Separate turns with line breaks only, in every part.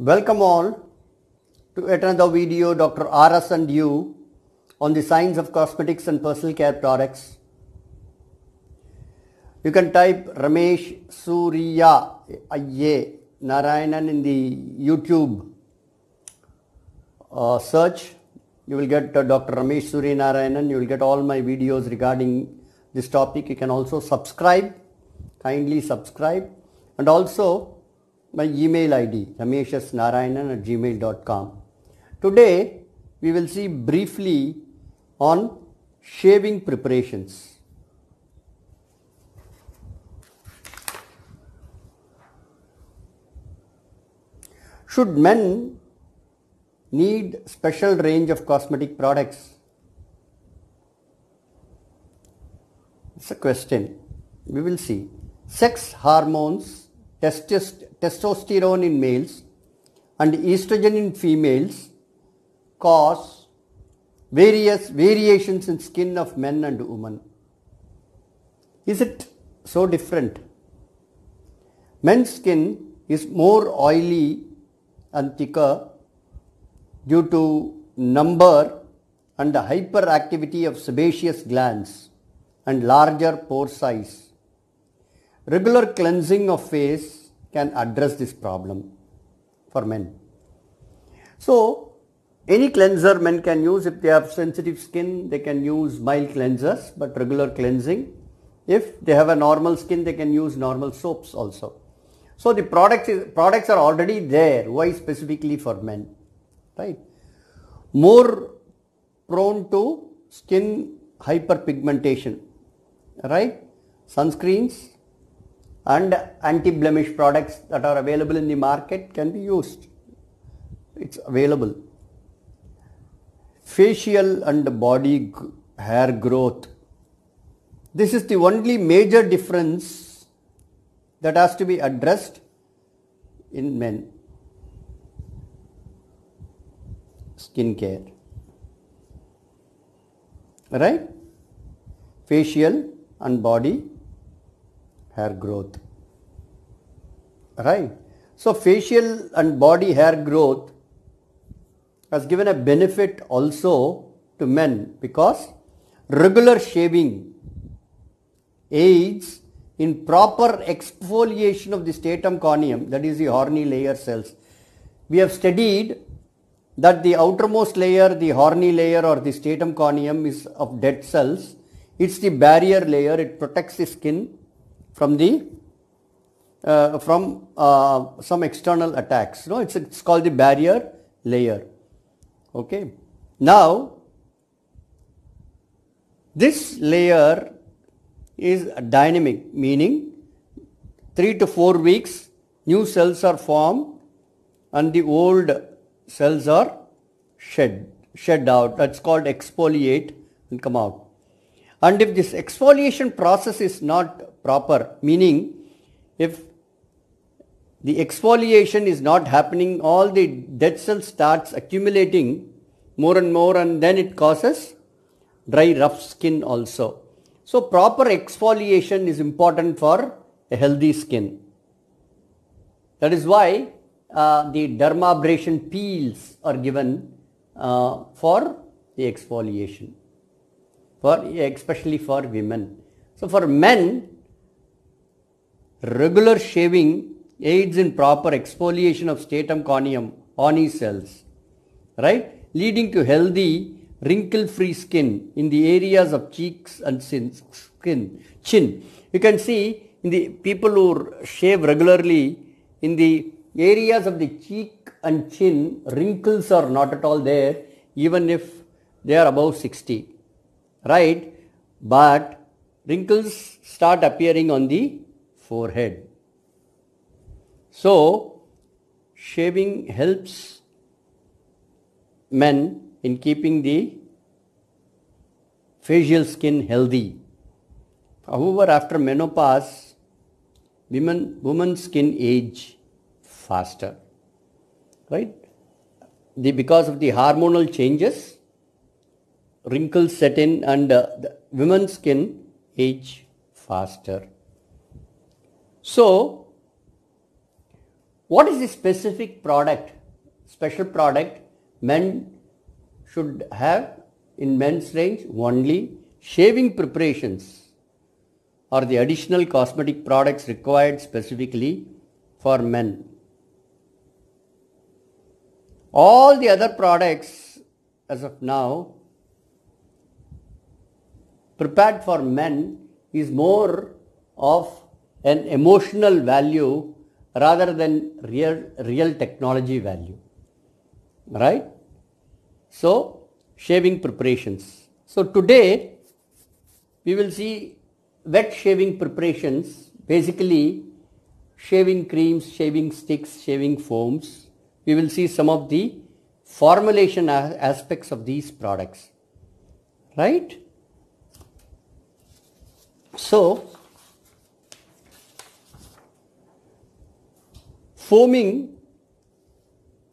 Welcome all to yet another video. Dr. RS and you on the science of cosmetics and personal care products. You can type Ramesh Surya I.A. Narayanan in the YouTube search. You will get Dr. Ramesh Surya Narayanan. You will get all my videos regarding this topic. You can also subscribe. Kindly subscribe. And also my email ID rameshsnarayanan@gmail.com. Today we will see briefly on shaving preparations. Should men need special range of cosmetic products? It's a question. We will see. Sex hormones, testosterone in males and estrogen in females cause various variations in skin of men and women. Is it so different? Men's skin is more oily and thicker due to number and hyperactivity of sebaceous glands and larger pore size. Regular cleansing of face can address this problem for men. So, any cleanser men can use. If they have sensitive skin, they can use mild cleansers, but regular cleansing. If they have a normal skin, they can use normal soaps also. So, the products are already there. Why specifically for men? Right? More prone to skin hyperpigmentation. Right? Sunscreens and anti-blemish products that are available in the market can be used. It's available. Facial and body hair growth. This is the only major difference that has to be addressed in men. Skincare. Right? Facial and body hair growth. Right? So, facial and body hair growth has given a benefit also to men because regular shaving aids in proper exfoliation of the stratum corneum, that is the horny layer cells. We have studied that the outermost layer, the horny layer or the stratum corneum is of dead cells. It's the barrier layer. It protects the skin from the some external attacks. No, it's called the barrier layer. Okay. Now, this layer is dynamic, meaning 3 to 4 weeks new cells are formed and the old cells are shed out. That's called exfoliate and come out. And if this exfoliation process is not proper, meaning if the exfoliation is not happening, all the dead cells starts accumulating more and more and then it causes dry, rough skin also. So, proper exfoliation is important for a healthy skin. That is why the dermabrasion peels are given for the exfoliation, especially for women. So, for men, regular shaving aids in proper exfoliation of stratum corneum, horny cells, right, leading to healthy, wrinkle-free skin in the areas of cheeks and chin. You can see in the people who shave regularly, in the areas of the cheek and chin, wrinkles are not at all there, even if they are above 60, right? But wrinkles start appearing on the forehead. So, shaving helps men in keeping the facial skin healthy. However, after menopause, women's skin age faster, right? Because of the hormonal changes, wrinkles set in and the women's skin age faster. So, What is the specific product, special product men should have in men's range? Only shaving preparations or the additional cosmetic products required specifically for men. All the other products as of now prepared for men is more of an emotional value rather than real technology value, right? So shaving preparations. So today we will see wet shaving preparations, basically shaving creams, shaving sticks, shaving foams. We will see some of the formulation aspects of these products, right? So foaming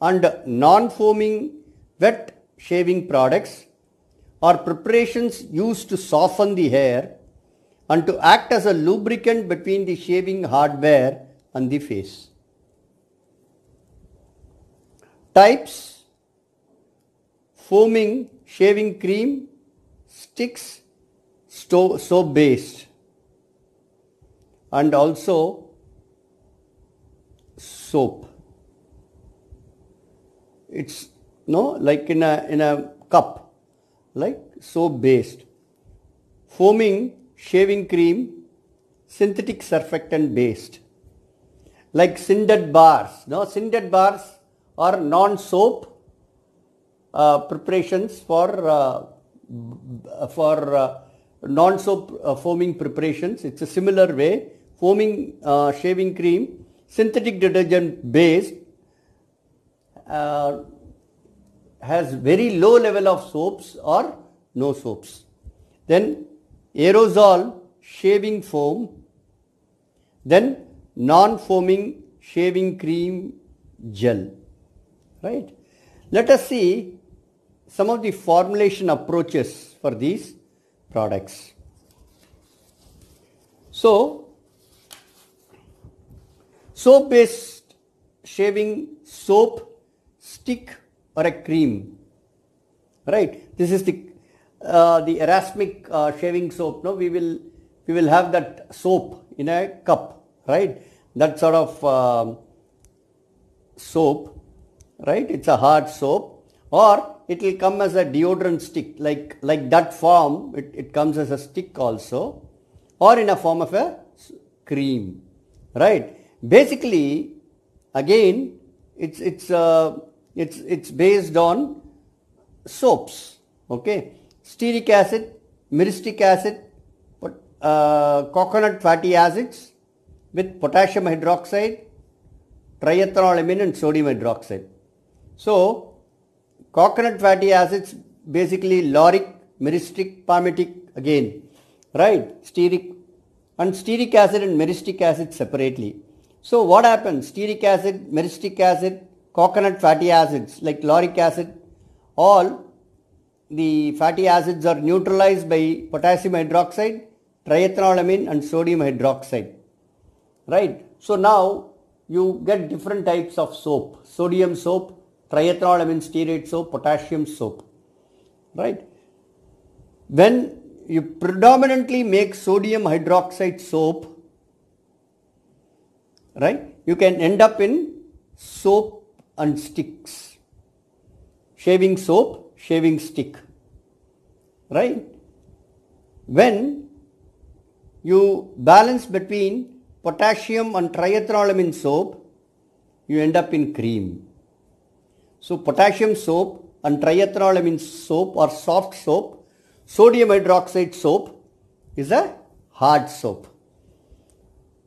and non-foaming wet shaving products are preparations used to soften the hair and to act as a lubricant between the shaving hardware and the face. Types: foaming shaving cream, sticks, soap based, and also soap. It's like in a cup, like soap based. Foaming shaving cream, synthetic surfactant based, like Sindet bars. Sindet bars are non-soap preparations for non-soap foaming preparations. It's a similar way. Foaming shaving cream, synthetic detergent based, has very low level of soaps or no soaps. Then aerosol shaving foam, then non-foaming shaving cream gel, right? Let us see some of the formulation approaches for these products. So, soap based shaving soap, stick or a cream, right? This is the Erasmic shaving soap. We will have that soap in a cup, right? That sort of soap, right? It's a hard soap, or it will come as a deodorant stick, like that form. It comes as a stick also, or in a form of a cream, right? Basically, again, it's based on soaps, okay? Stearic acid, myristic acid, coconut fatty acids with potassium hydroxide, triethanolamine and sodium hydroxide. So, coconut fatty acids basically lauric, myristic, palmitic again, right? Stearic acid and myristic acid separately. So, what happens? Stearic acid, myristic acid, coconut fatty acids like lauric acid, all the fatty acids are neutralized by potassium hydroxide, triethanolamine and sodium hydroxide, right? So now you get different types of soap: sodium soap, triethanolamine stearate soap, potassium soap, right? When you predominantly make sodium hydroxide soap, right, you can end up in soap and sticks, shaving soap, shaving stick, right? When you balance between potassium and triethanolamine soap, you end up in cream. So potassium soap and triethanolamine soap are soft soap. Sodium hydroxide soap is a hard soap.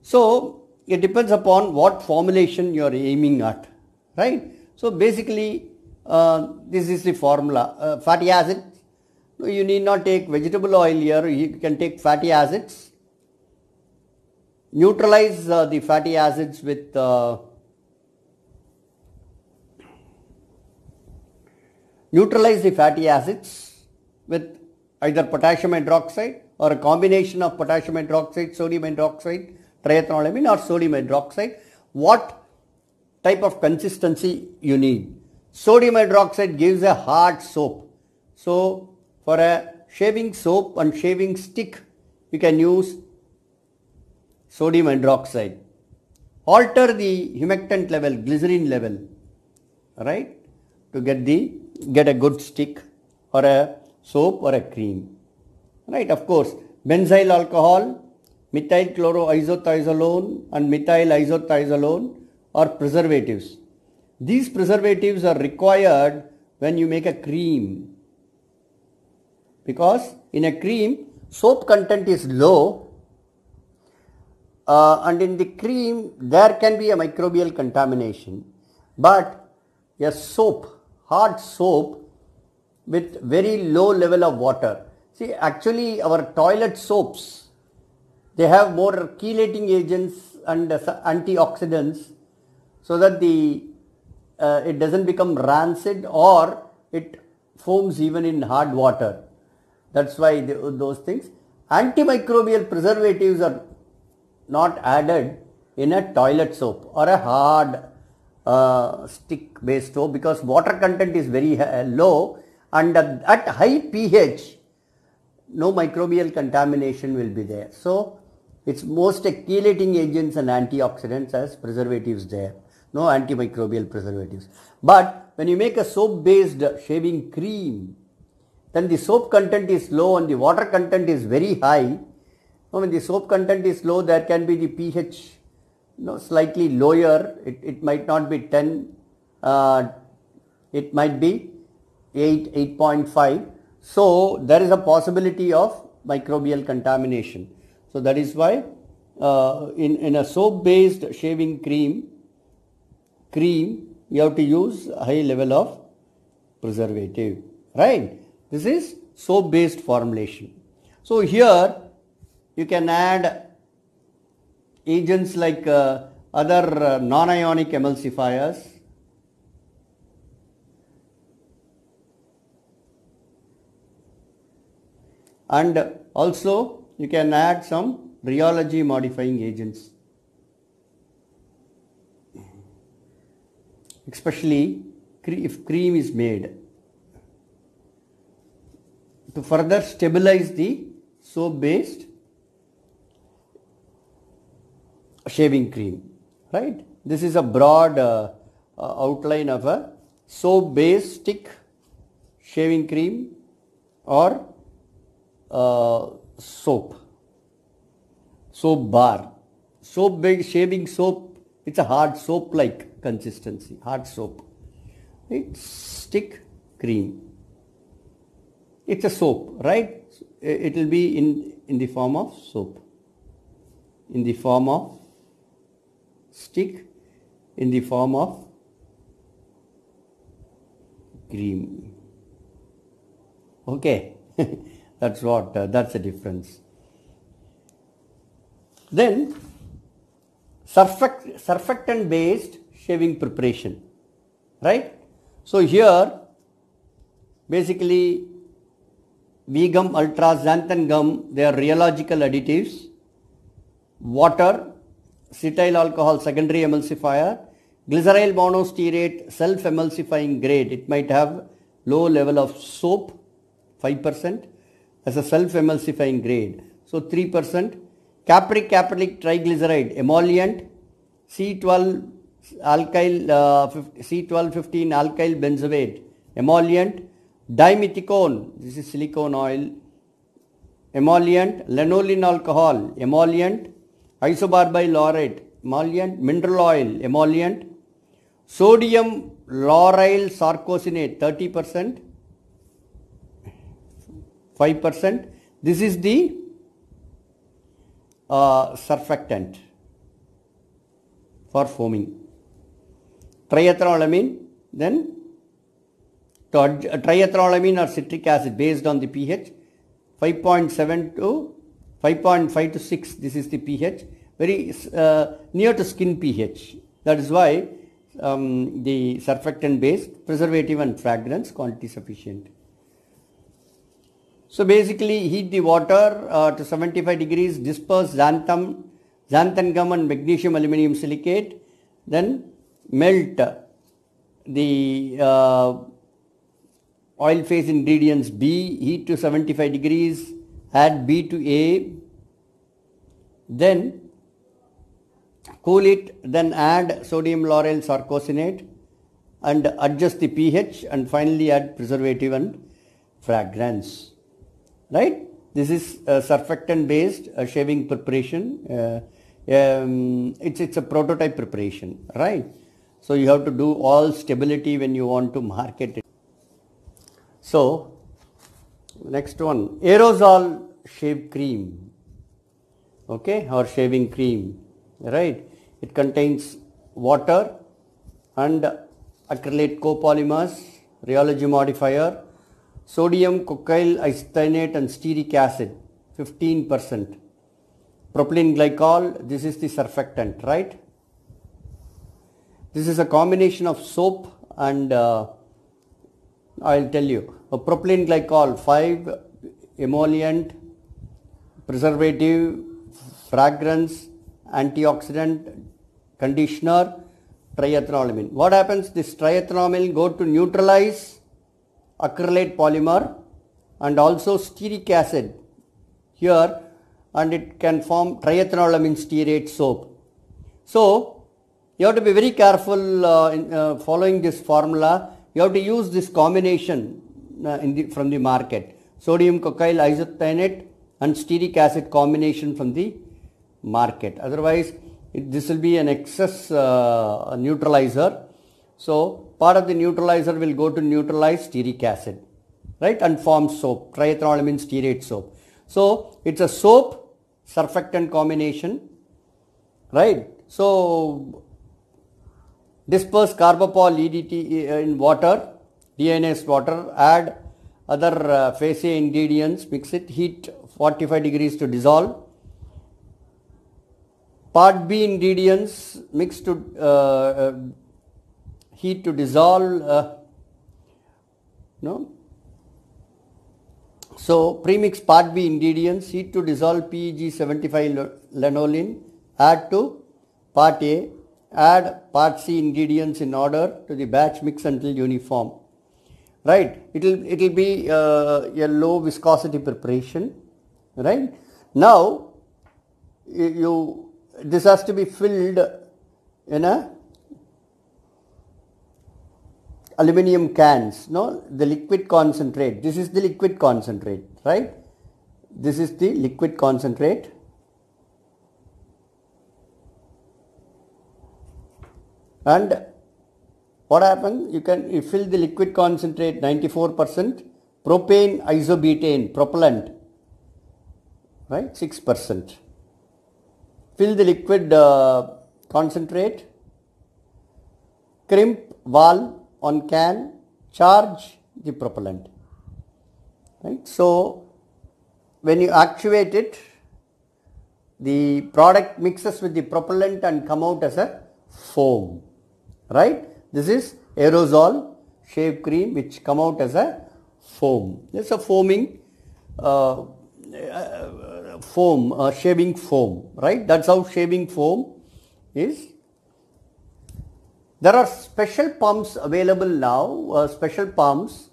So it depends upon what formulation you are aiming at, right? So basically, this is the formula. Fatty acids, you need not take vegetable oil here, you can take fatty acids. Neutralize the fatty acids with either potassium hydroxide or a combination of potassium hydroxide, sodium hydroxide, triethanolamine or sodium hydroxide. What type of consistency you need. Sodium hydroxide gives a hard soap. So for a shaving soap and shaving stick, you can use sodium hydroxide. Alter the humectant level, glycerin level, right, to get a good stick or a soap or a cream. Right, of course, benzyl alcohol, methyl chloroisothiazolone and methyl isothiazolone are preservatives. These preservatives are required when you make a cream, because in a cream soap content is low, and in the cream there can be a microbial contamination, but a soap, hard soap with very low level of water. See, actually our toilet soaps, they have more chelating agents and antioxidants, so that it doesn't become rancid or it foams even in hard water. That's why those things. Antimicrobial preservatives are not added in a toilet soap or a hard stick based soap, because water content is very low, and at high pH no microbial contamination will be there. So it's most chelating agents and antioxidants as preservatives there, no antimicrobial preservatives. But when you make a soap based shaving cream, then the soap content is low and the water content is very high. When the soap content is low, there can be the pH slightly lower. It might not be 10, it might be 8, 8.5. So there is a possibility of microbial contamination. So that is why in a soap based shaving cream you have to use a high level of preservative, right? This is soap based formulation. So here you can add agents like other non-ionic emulsifiers, and also you can add some rheology modifying agents, especially if cream is made, to further stabilize the soap based shaving cream, right? This is a broad outline of a soap based stick shaving cream or soap bar. Soap based shaving soap, it's a hard soap like consistency, hard soap, right? Stick cream, it's a soap, right? It will be in the form of soap, in the form of stick, in the form of cream. Okay. That's what, that's the difference. Then surfactant based shaving preparation, right? So here basically V-gum, ultra, xanthan gum, they are rheological additives. Water, cetyl alcohol secondary emulsifier, glyceryl monostearate self emulsifying grade. It might have low level of soap, 5%. As a self-emulsifying grade. So 3%. Capric triglyceride emollient, C12 alkyl C1215 alkyl benzoate emollient, dimethicone, this is silicone oil, emollient, lanolin alcohol emollient, isobarbyl laurate emollient, mineral oil emollient, sodium lauryl sarcosinate 30%. 5%. This is the surfactant for foaming. Triethanolamine, then triethanolamine or citric acid based on the pH 5.7 to 5.5 to 6. This is the pH, very near to skin pH. That is why the surfactant based preservative and fragrance quantity sufficient. So basically heat the water to 75 degrees, disperse xanthan gum and magnesium aluminum silicate, then melt the oil phase ingredients B, heat to 75 degrees, add B to A, then cool it, then add sodium lauryl sarcosinate and adjust the pH, and finally add preservative and fragrance. Right? This is a surfactant based shaving preparation. It's a prototype preparation, right? So you have to do all stability when you want to market it. So next one, aerosol shave cream, okay, or shaving cream, right? It contains water and acrylate copolymers, rheology modifier, sodium cocyl isothianate and stearic acid, 15%. Propylene glycol, this is the surfactant, right? This is a combination of soap and I'll tell you, a propylene glycol, 5, emollient, preservative, fragrance, antioxidant, conditioner, triethanolamine. What happens? This triethanolamine go to neutralize acrylate polymer and also stearic acid here, and it can form triethanolamine stearate soap. So you have to be very careful in following this formula. You have to use this combination from the market, sodium cocyl isothianate and stearic acid combination from the market. Otherwise this will be an excess neutralizer. So part of the neutralizer will go to neutralize stearic acid, right, and form soap, triethanolamine stearate soap. So it's a soap surfactant combination, right? So disperse carbapol EDT in water, deionized water, add other phase A ingredients, mix it, heat 45 degrees to dissolve. Part B ingredients mix to heat to dissolve. So premix part B ingredients, heat to dissolve PEG 75 lanolin, add to part A, add part C ingredients in order to the batch, mix until uniform. Right? It'll be a low viscosity preparation. Right? Now this has to be filled in a aluminum cans. No, the liquid concentrate. This is the liquid concentrate, right? This is the liquid concentrate. And what happens? You fill the liquid concentrate 94%, propane isobutane, propellant, right, 6%. Fill the liquid concentrate, crimp valve on can, charge the propellant, right. So when you actuate it, the product mixes with the propellant and come out as a foam, right. This is aerosol shave cream which come out as a foam. It's a foaming shaving foam, right. That's how shaving foam is. There are special pumps available now, special pumps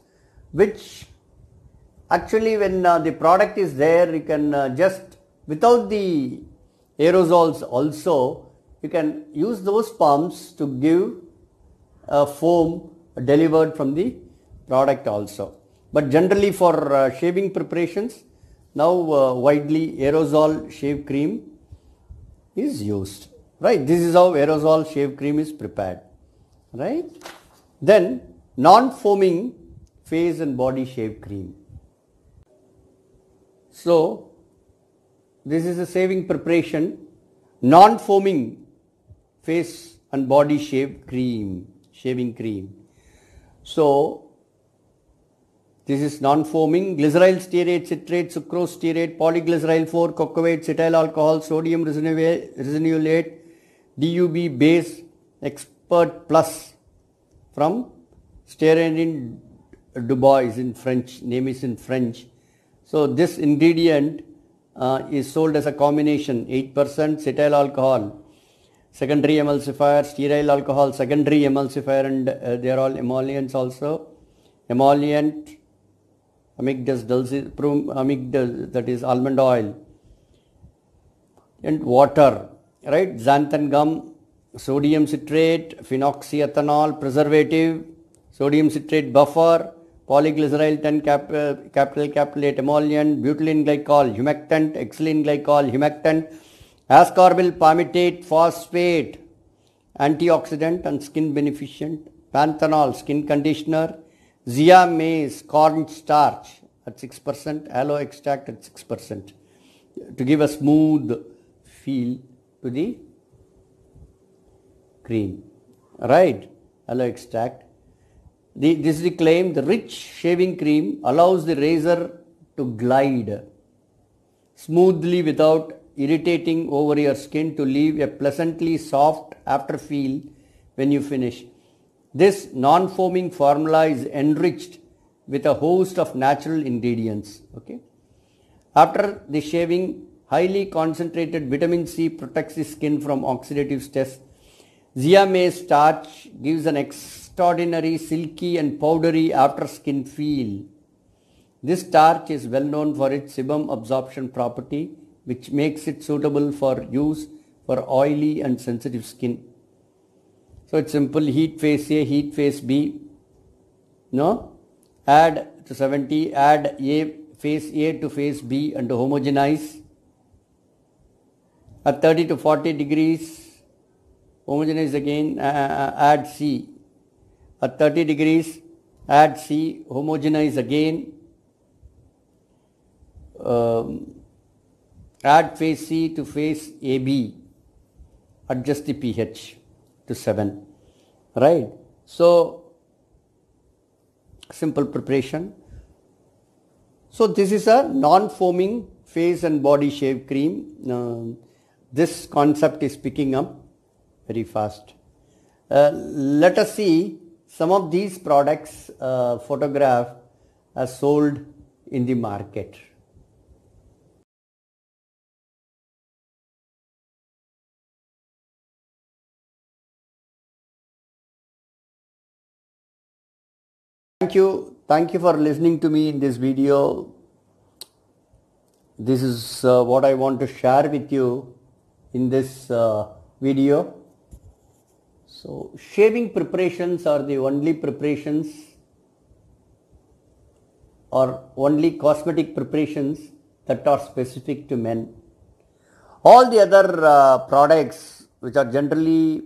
which actually when the product is there, you can just without the aerosols also, you can use those pumps to give a foam delivered from the product also. But generally for shaving preparations, now widely aerosol shave cream is used, right. This is how aerosol shave cream is prepared, right. Then non-foaming face and body shave cream. So this is a shaving preparation, non-foaming face and body shaving cream. So this is non-foaming, glyceryl stearate, citrate, sucrose stearate, polyglyceryl 4, cocoate, cetyl alcohol, sodium resinolate, DUB base, expert plus from Stearin Dubois in French, name is in French. So this ingredient is sold as a combination, 8% cetyl alcohol, secondary emulsifier, stearyl alcohol, secondary emulsifier, and they are all emollients also. Emollient, amygdalus, amygdalus, that is almond oil, and water, right? Xanthan gum, sodium citrate, phenoxyethanol, preservative, sodium citrate buffer, polyglyceryl 10 capital 8 emollient, butylene glycol, humectant, ethylene glycol, humectant, ascorbyl palmitate, phosphate, antioxidant and skin beneficient, panthenol, skin conditioner, zea mace, corn starch at 6%, aloe extract at 6% to give a smooth feel to the cream, right? Aloe extract. This is the claim. The rich shaving cream allows the razor to glide smoothly without irritating over your skin to leave a pleasantly soft after feel when you finish. This non-foaming formula is enriched with a host of natural ingredients. Okay. After the shaving, highly concentrated vitamin C protects the skin from oxidative stress. Zea mace starch gives an extraordinary silky and powdery after skin feel. This starch is well known for its sebum absorption property, which makes it suitable for use for oily and sensitive skin. So it's simple: heat phase A, heat phase B. No? Add to 70, add phase A to phase B and homogenize. At 30 to 40 degrees, homogenize again, add C. At 30 degrees, add C, homogenize again. Add phase C to phase AB. Adjust the pH to 7. Right? So, simple preparation. So, this is a non-foaming face and body shave cream. This concept is picking up very fast. Let us see some of these products photograph as sold in the market. Thank you for listening to me in this video. This is what I want to share with you in this video. So, shaving preparations are the only preparations or only cosmetic preparations that are specific to men. All the other products which are generally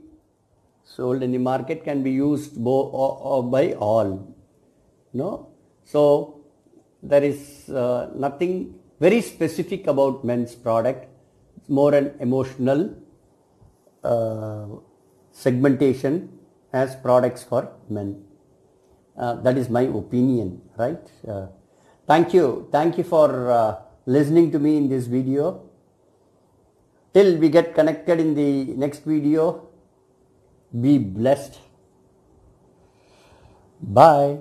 sold in the market can be used by all. No? So, there is nothing very specific about men's product. It's more an emotional segmentation as products for men. That is my opinion, right? Thank you for listening to me in this video. Till we get connected in the next video, be blessed. Bye.